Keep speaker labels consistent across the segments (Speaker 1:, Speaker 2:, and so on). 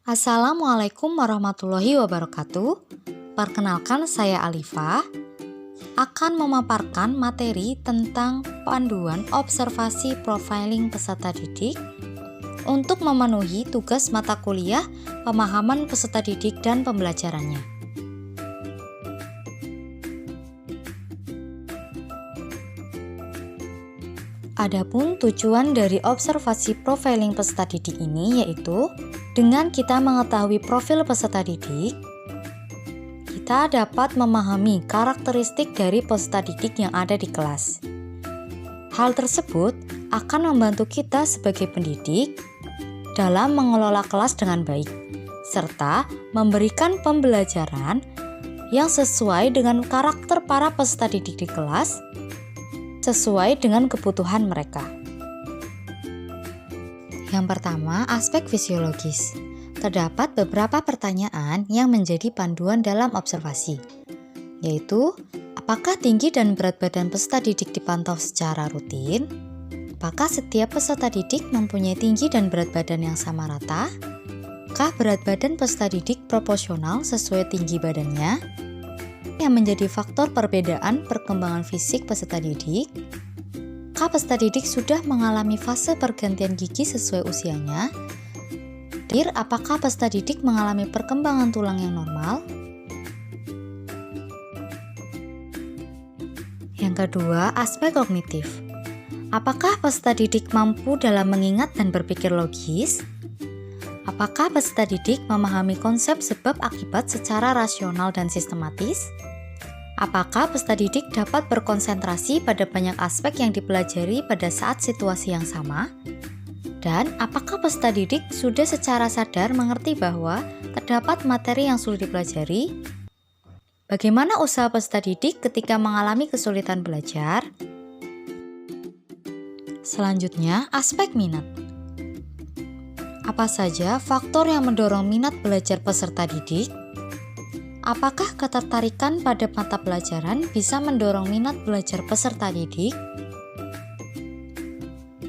Speaker 1: Assalamualaikum warahmatullahi wabarakatuh. Perkenalkan, saya Alifa akan memaparkan materi tentang panduan observasi profiling peserta didik untuk memenuhi tugas mata kuliah pemahaman peserta didik dan pembelajarannya. Adapun tujuan dari observasi profiling peserta didik ini yaitu dengan kita mengetahui profil peserta didik, kita dapat memahami karakteristik dari peserta didik yang ada di kelas. Hal tersebut akan membantu kita sebagai pendidik dalam mengelola kelas dengan baik, serta memberikan pembelajaran yang sesuai dengan karakter para peserta didik di kelas, sesuai dengan kebutuhan mereka. Yang pertama, aspek fisiologis. Terdapat beberapa pertanyaan yang menjadi panduan dalam observasi, yaitu apakah tinggi dan berat badan peserta didik dipantau secara rutin? Apakah setiap peserta didik mempunyai tinggi dan berat badan yang sama rata? Apakah berat badan peserta didik proporsional sesuai tinggi badannya? Yang menjadi faktor perbedaan perkembangan fisik peserta didik? Apakah peserta didik sudah mengalami fase pergantian gigi sesuai usianya? Apakah peserta didik mengalami perkembangan tulang yang normal? Yang kedua, aspek kognitif. Apakah peserta didik mampu dalam mengingat dan berpikir logis? Apakah peserta didik memahami konsep sebab akibat secara rasional dan sistematis? Apakah peserta didik dapat berkonsentrasi pada banyak aspek yang dipelajari pada saat situasi yang sama? Dan apakah peserta didik sudah secara sadar mengerti bahwa terdapat materi yang sulit dipelajari? Bagaimana usaha peserta didik ketika mengalami kesulitan belajar? Selanjutnya, aspek minat. Apa saja faktor yang mendorong minat belajar peserta didik? Apakah ketertarikan pada mata pelajaran bisa mendorong minat belajar peserta didik?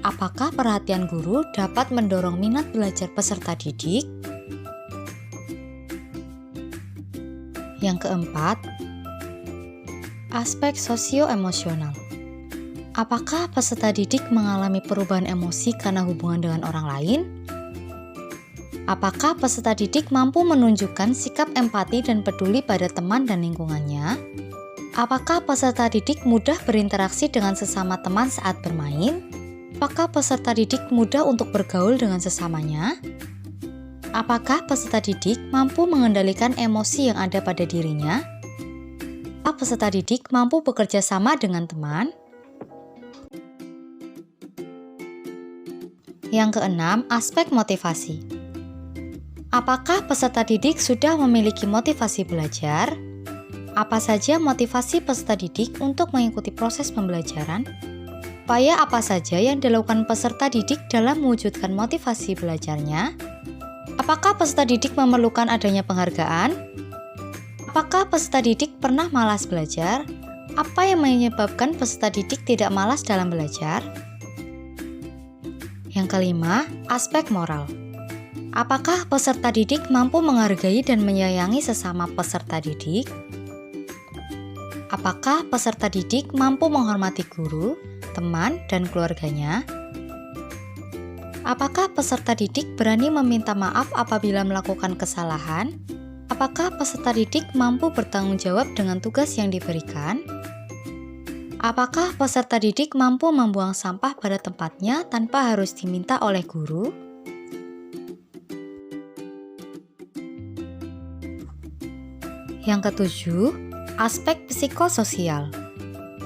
Speaker 1: Apakah perhatian guru dapat mendorong minat belajar peserta didik? Yang keempat, aspek sosio-emosional. Apakah peserta didik mengalami perubahan emosi karena hubungan dengan orang lain? Apakah peserta didik mampu menunjukkan sikap empati dan peduli pada teman dan lingkungannya? Apakah peserta didik mudah berinteraksi dengan sesama teman saat bermain? Apakah peserta didik mudah untuk bergaul dengan sesamanya? Apakah peserta didik mampu mengendalikan emosi yang ada pada dirinya? Apakah peserta didik mampu bekerja sama dengan teman? Yang keenam, aspek motivasi. Apakah peserta didik sudah memiliki motivasi belajar? Apa saja motivasi peserta didik untuk mengikuti proses pembelajaran? Upaya apa saja yang dilakukan peserta didik dalam mewujudkan motivasi belajarnya? Apakah peserta didik memerlukan adanya penghargaan? Apakah peserta didik pernah malas belajar? Apa yang menyebabkan peserta didik tidak malas dalam belajar? Yang kelima, aspek moral. Apakah peserta didik mampu menghargai dan menyayangi sesama peserta didik? Apakah peserta didik mampu menghormati guru, teman, dan keluarganya? Apakah peserta didik berani meminta maaf apabila melakukan kesalahan? Apakah peserta didik mampu bertanggung jawab dengan tugas yang diberikan? Apakah peserta didik mampu membuang sampah pada tempatnya tanpa harus diminta oleh guru? Yang ketujuh, aspek psikososial.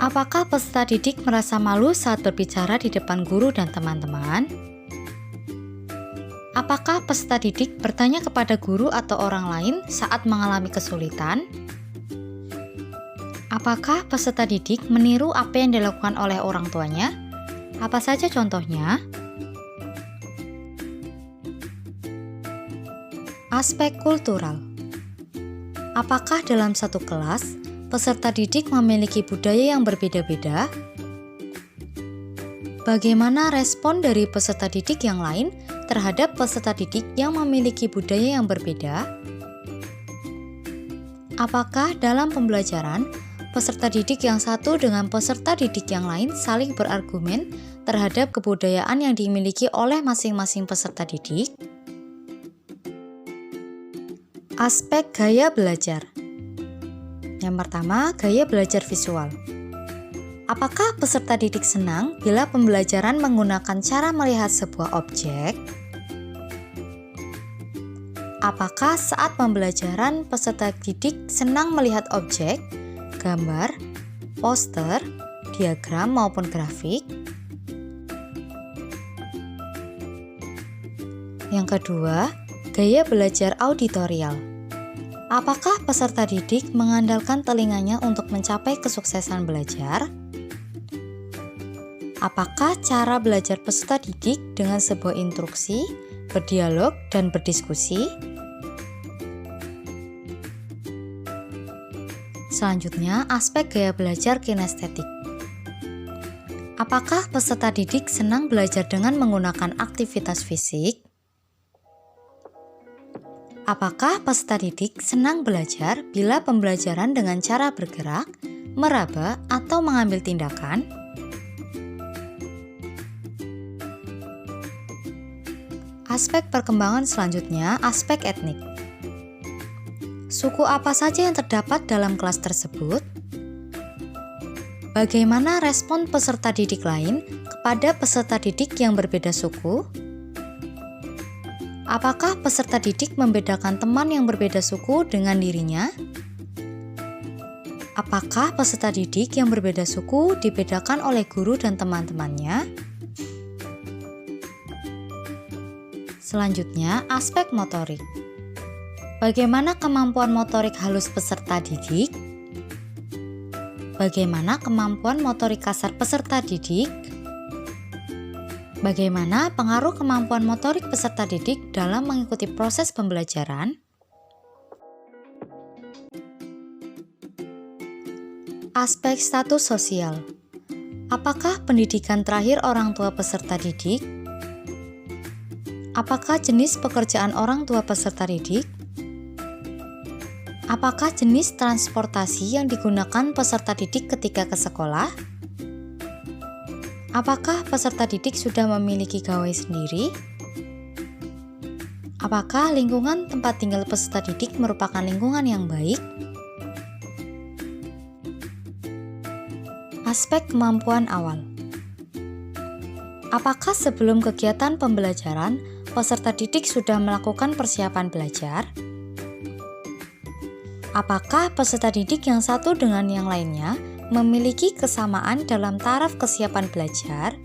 Speaker 1: Apakah peserta didik merasa malu saat berbicara di depan guru dan teman-teman? Apakah peserta didik bertanya kepada guru atau orang lain saat mengalami kesulitan? Apakah peserta didik meniru apa yang dilakukan oleh orang tuanya? Apa saja contohnya? Aspek kultural. Apakah dalam satu kelas, peserta didik memiliki budaya yang berbeda-beda? Bagaimana respon dari peserta didik yang lain terhadap peserta didik yang memiliki budaya yang berbeda? Apakah dalam pembelajaran, peserta didik yang satu dengan peserta didik yang lain saling berargumen terhadap kebudayaan yang dimiliki oleh masing-masing peserta didik? Aspek gaya belajar. Yang pertama, gaya belajar visual. Apakah peserta didik senang bila pembelajaran menggunakan cara melihat sebuah objek? Apakah saat pembelajaran peserta didik senang melihat objek, gambar, poster, diagram maupun grafik? Yang kedua, gaya belajar auditorial. Apakah peserta didik mengandalkan telinganya untuk mencapai kesuksesan belajar? Apakah cara belajar peserta didik dengan sebuah instruksi, berdialog, dan berdiskusi? Selanjutnya, aspek gaya belajar kinestetik. Apakah peserta didik senang belajar dengan menggunakan aktivitas fisik? Apakah peserta didik senang belajar bila pembelajaran dengan cara bergerak, meraba, atau mengambil tindakan? Aspek perkembangan selanjutnya, aspek etnik. Suku apa saja yang terdapat dalam kelas tersebut? Bagaimana respon peserta didik lain kepada peserta didik yang berbeda suku? Apakah peserta didik membedakan teman yang berbeda suku dengan dirinya? Apakah peserta didik yang berbeda suku dibedakan oleh guru dan teman-temannya? Selanjutnya, aspek motorik. Bagaimana kemampuan motorik halus peserta didik? Bagaimana kemampuan motorik kasar peserta didik? Bagaimana pengaruh kemampuan motorik peserta didik dalam mengikuti proses pembelajaran? Aspek status sosial. Apakah pendidikan terakhir orang tua peserta didik? Apakah jenis pekerjaan orang tua peserta didik? Apakah jenis transportasi yang digunakan peserta didik ketika ke sekolah? Apakah peserta didik sudah memiliki gawai sendiri? Apakah lingkungan tempat tinggal peserta didik merupakan lingkungan yang baik? Aspek kemampuan awal. Apakah sebelum kegiatan pembelajaran, peserta didik sudah melakukan persiapan belajar? Apakah peserta didik yang satu dengan yang lainnya memiliki kesamaan dalam taraf kesiapan belajar?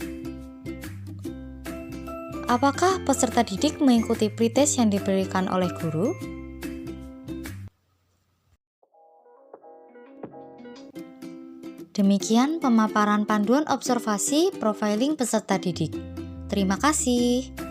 Speaker 1: Apakah peserta didik mengikuti pretest yang diberikan oleh guru? Demikian pemaparan panduan observasi profiling peserta didik. Terima kasih.